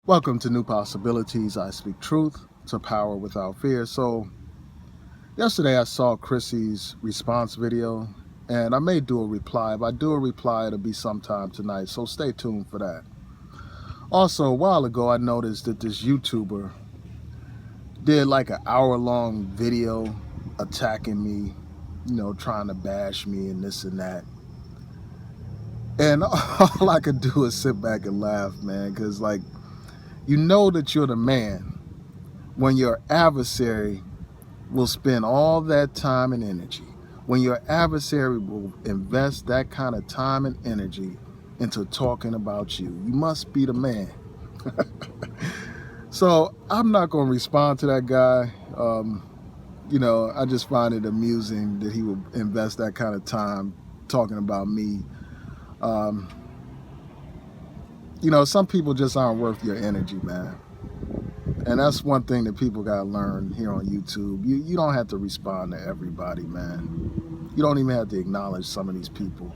Welcome to New Possibilities. I speak truth to power without fear. So, yesterday I saw Chrissy's response video, and I may do a reply. If I do a reply, it'll be sometime tonight, so stay tuned for that. Also, a while ago, I noticed that this YouTuber did like an hour-long video attacking me, trying to bash me and this and that. And all I could do is sit back and laugh, man, because, you know that you're the man when your adversary will spend all that time and energy, when your adversary will invest that kind of time and energy into talking about you. You must be the man. So I'm not going to respond to that guy. I just find it amusing that he would invest that kind of time talking about me. Some people just aren't worth your energy, man. And that's one thing that people got to learn here on YouTube. You don't have to respond to everybody, man. You don't even have to acknowledge some of these people.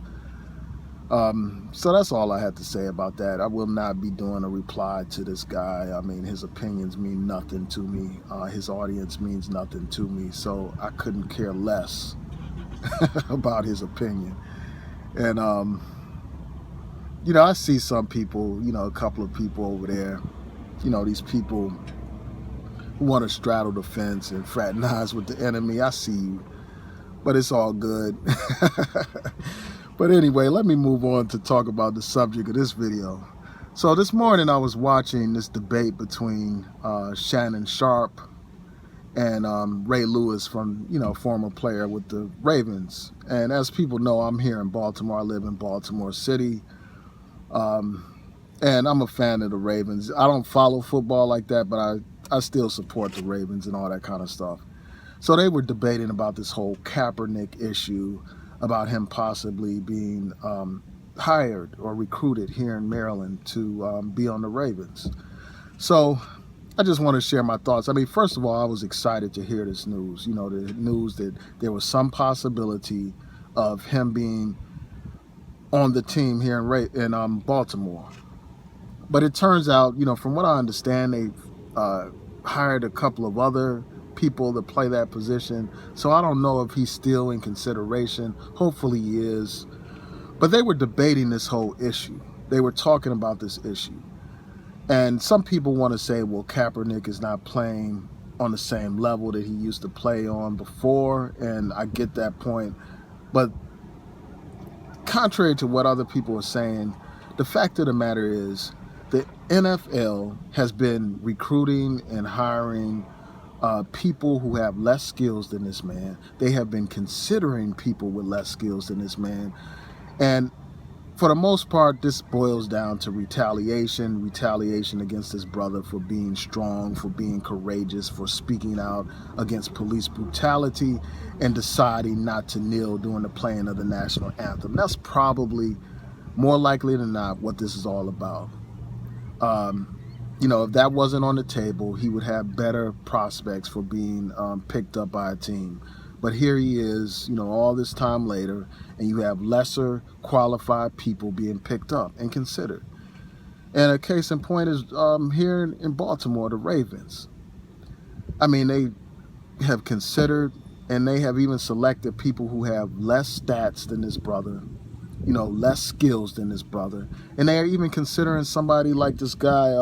So that's all I had to say about that. I will not be doing a reply to this guy. I mean, his opinions mean nothing to me. His audience means nothing to me. So I couldn't care less about his opinion. And, I see some people, a couple of people over there, these people who want to straddle the fence and fraternize with the enemy. I see you, but it's all good. But anyway, let me move on to talk about the subject of this video. So this morning I was watching this debate between Shannon Sharpe and Ray Lewis from, former player with the Ravens. And as people know, I'm here in Baltimore. I live in Baltimore City. And I'm a fan of the Ravens. I don't follow football like that, but I still support the Ravens and all that kind of stuff. So they were debating about this whole Kaepernick issue, about him possibly being hired or recruited here in Maryland to be on the Ravens. So I just want to share my thoughts. I mean, first of all, I was excited to hear this news, the news that there was some possibility of him being on the team here in Baltimore. But it turns out, from what I understand, they've hired a couple of other people to play that position. So I don't know if he's still in consideration. Hopefully he is. But they were debating this whole issue. They were talking about this issue. And some people want to say, well, Kaepernick is not playing on the same level that he used to play on before. And I get that point. But contrary to what other people are saying, the fact of the matter is the NFL has been recruiting and hiring people who have less skills than this man. They have been considering people with less skills than this man. And for the most part, this boils down to retaliation against his brother for being strong, for being courageous, for speaking out against police brutality and deciding not to kneel during the playing of the national anthem. That's probably more likely than not what this is all about. If that wasn't on the table, he would have better prospects for being picked up by a team. But here he is, all this time later, and you have lesser qualified people being picked up and considered. And a case in point is here in Baltimore, the Ravens. I mean, they have considered and they have even selected people who have less stats than this brother, less skills than this brother. And they are even considering somebody like this guy,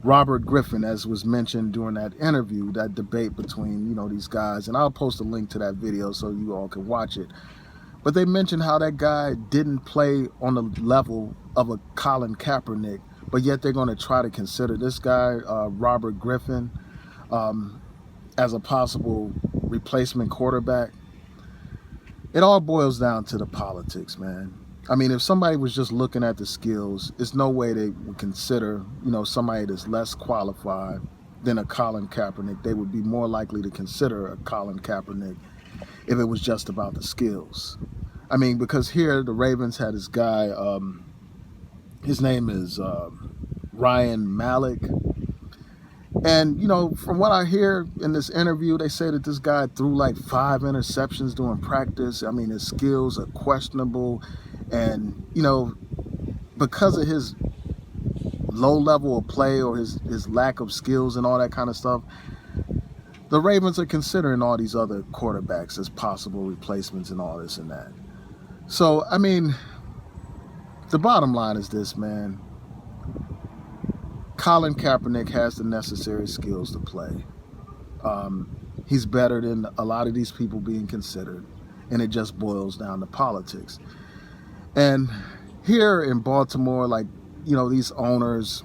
Robert Griffin, as was mentioned during that interview, that debate between, these guys. And I'll post a link to that video so you all can watch it. But they mentioned how that guy didn't play on the level of a Colin Kaepernick, but yet they're going to try to consider this guy, Robert Griffin, as a possible replacement quarterback. It all boils down to the politics, man. I mean, if somebody was just looking at the skills, it's no way they would consider, somebody that's less qualified than a Colin Kaepernick. They would be more likely to consider a Colin Kaepernick if it was just about the skills. I mean, because here the Ravens had this guy, his name is Ryan Malik. And, from what I hear in this interview, they say that this guy threw like 5 interceptions during practice. I mean, his skills are questionable. And, because of his low level of play or his lack of skills and all that kind of stuff, the Ravens are considering all these other quarterbacks as possible replacements and all this and that. So, I mean, the bottom line is this, man. Colin Kaepernick has the necessary skills to play. He's better than a lot of these people being considered, and it just boils down to politics. And here in Baltimore, like, you know, these owners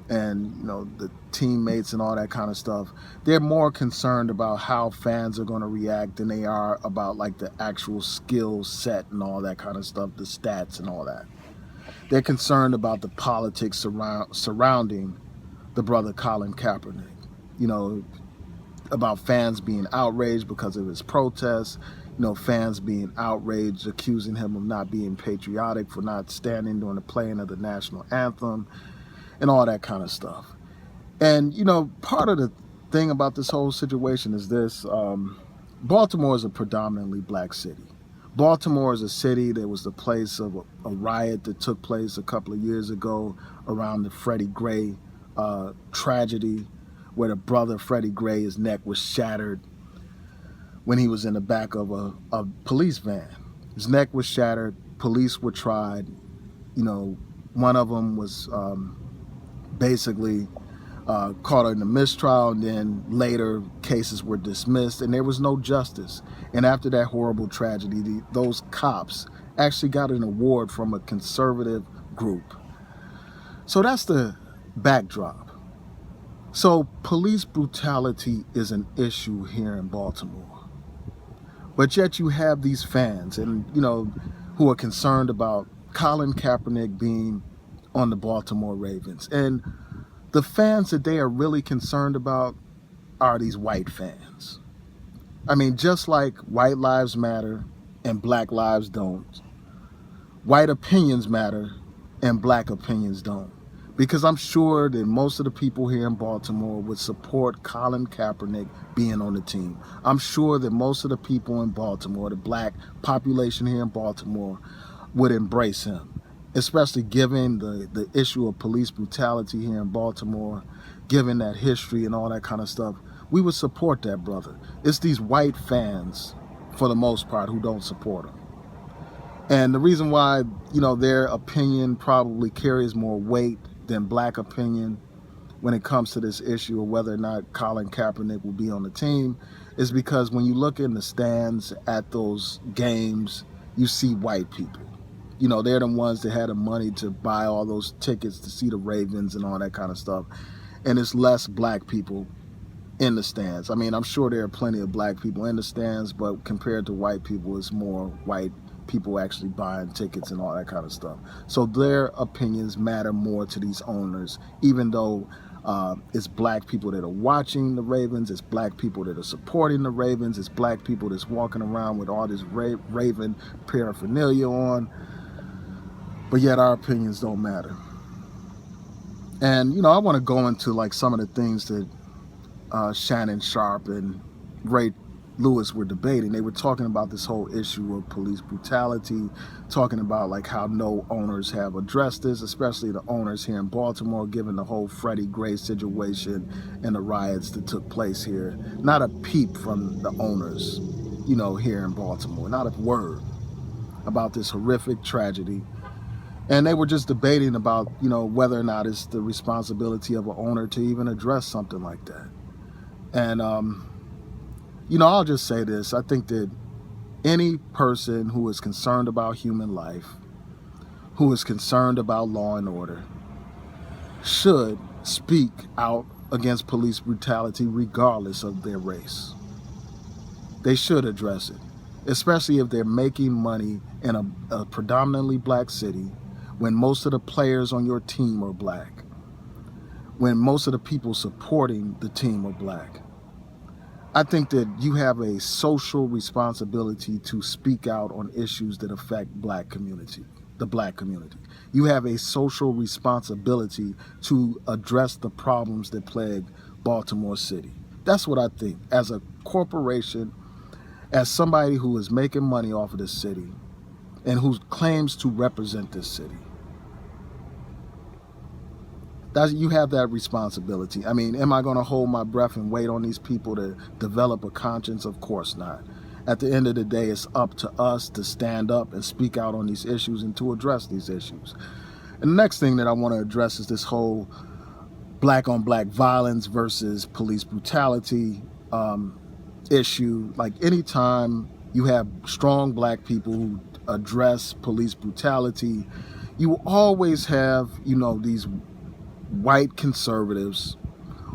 and, you know, the teammates and all that kind of stuff, they're more concerned about how fans are going to react than they are about like the actual skill set and all that kind of stuff, the stats and all that. They're concerned about the politics surrounding the brother Colin Kaepernick, you know, about fans being outraged because of his protests, you know, fans being outraged, accusing him of not being patriotic, for not standing during the playing of the national anthem and all that kind of stuff. And, you know, part of the thing about this whole situation is this: Baltimore is a predominantly black city. Baltimore is a city that was the place of a riot that took place a couple of years ago around the Freddie Gray tragedy, where the brother Freddie Gray, his neck was shattered when he was in the back of a police van. His neck was shattered. Police were tried. You know, one of them was basically caught in a mistrial, and then later cases were dismissed, and there was no justice. And after that horrible tragedy, those cops actually got an award from a conservative group. So that's the backdrop. So police brutality is an issue here in Baltimore. But yet you have these fans, and, you know, who are concerned about Colin Kaepernick being on the Baltimore Ravens. And the fans that they are really concerned about are these white fans. I mean, just like white lives matter and black lives don't, white opinions matter and black opinions don't. Because I'm sure that most of the people here in Baltimore would support Colin Kaepernick being on the team. I'm sure that most of the people in Baltimore, the black population here in Baltimore, would embrace him, especially given the issue of police brutality here in Baltimore, given that history and all that kind of stuff. We would support that brother. It's these white fans, for the most part, who don't support him. And the reason why, you know, their opinion probably carries more weight than black opinion when it comes to this issue of whether or not Colin Kaepernick will be on the team is because when you look in the stands at those games, you see white people. You know, they're the ones that had the money to buy all those tickets to see the Ravens and all that kind of stuff. And it's less black people in the stands. I mean, I'm sure there are plenty of black people in the stands, but compared to white people, it's more white people actually buying tickets and all that kind of stuff. So their opinions matter more to these owners, even though it's black people that are watching the Ravens, it's black people that are supporting the Ravens, it's black people that's walking around with all this Raven paraphernalia on, but yet our opinions don't matter. And, you know, I want to go into like some of the things that Shannon Sharpe and Ray Lewis were debating. They were talking about this whole issue of police brutality, talking about like how no owners have addressed this, especially the owners here in Baltimore, given the whole Freddie Gray situation and the riots that took place here. Not a peep from the owners, you know, here in Baltimore, not a word about this horrific tragedy. And they were just debating about, you know, whether or not it's the responsibility of an owner to even address something like that. And, you know, I'll just say this. I think that any person who is concerned about human life, who is concerned about law and order, should speak out against police brutality regardless of their race. They should address it, especially if they're making money in a predominantly black city, when most of the players on your team are black, when most of the people supporting the team are black. I think that you have a social responsibility to speak out on issues that affect the black community. You have a social responsibility to address the problems that plague Baltimore City. That's what I think. As a corporation, as somebody who is making money off of this city and who claims to represent this city, You have that responsibility. I mean, am I going to hold my breath and wait on these people to develop a conscience? Of course not. At the end of the day, it's up to us to stand up and speak out on these issues and to address these issues. And the next thing that I want to address is this whole black on black violence versus police brutality issue. Like, anytime you have strong black people who address police brutality, you always have, these white conservatives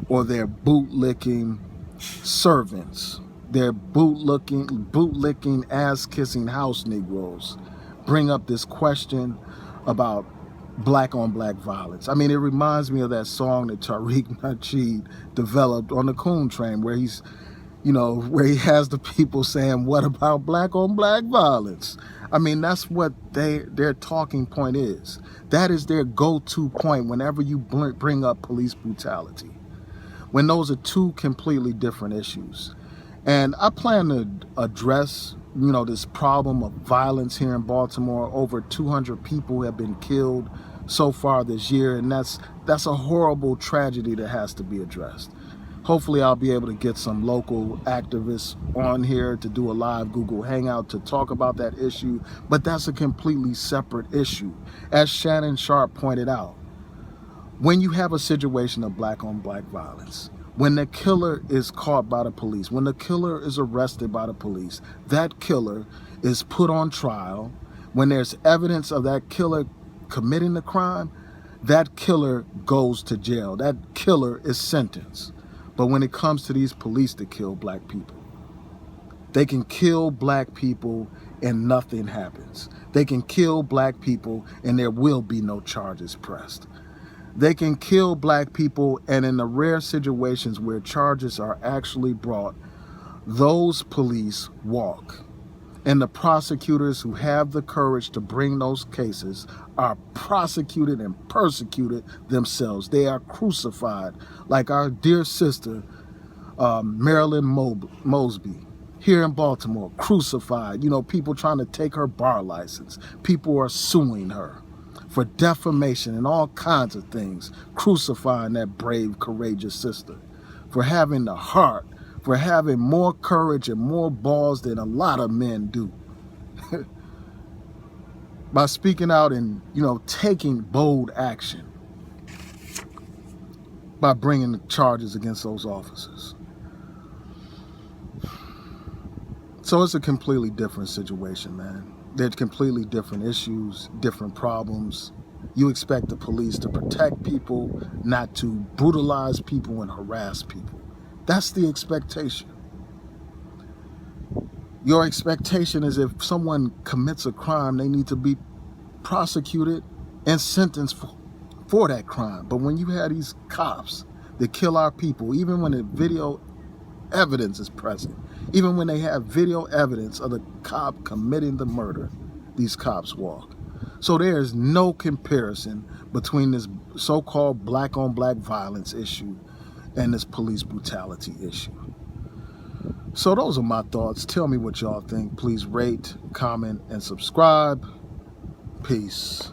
or their bootlicking servants, their bootlicking, ass-kissing house Negroes bring up this question about black on black violence. I mean, it reminds me of that song that Tariq Nasheed developed on the Coon Train, where he's, where he has the people saying, what about black on black violence? I mean, that's what their talking point is. That is their go-to point whenever you bring up police brutality, when those are two completely different issues. And I plan to address, this problem of violence here in Baltimore. Over 200 people have been killed so far this year, and that's a horrible tragedy that has to be addressed. Hopefully I'll be able to get some local activists on here to do a live Google Hangout to talk about that issue, but that's a completely separate issue. As Shannon Sharpe pointed out, when you have a situation of black on black violence, when the killer is caught by the police, when the killer is arrested by the police, that killer is put on trial. When there's evidence of that killer committing the crime, that killer goes to jail. That killer is sentenced. But when it comes to these police that kill black people, they can kill black people and nothing happens. They can kill black people and there will be no charges pressed. They can kill black people, and in the rare situations where charges are actually brought, those police walk. And the prosecutors who have the courage to bring those cases are prosecuted and persecuted themselves. They are crucified, like our dear sister, Marilyn Mosby, here in Baltimore, crucified. People trying to take her bar license. People are suing her for defamation and all kinds of things, crucifying that brave, courageous sister for having the heart, for having more courage and more balls than a lot of men do. By speaking out and, taking bold action, by bringing the charges against those officers. So it's a completely different situation, man. They're completely different issues, different problems. You expect the police to protect people, not to brutalize people and harass people. That's the expectation. Your expectation is if someone commits a crime, they need to be prosecuted and sentenced for that crime. But when you have these cops that kill our people, even when the video evidence is present, even when they have video evidence of the cop committing the murder, these cops walk. So there is no comparison between this so-called black on black violence issue and this police brutality issue. So those are my thoughts. Tell me what y'all think. Please rate, comment, and subscribe. Peace.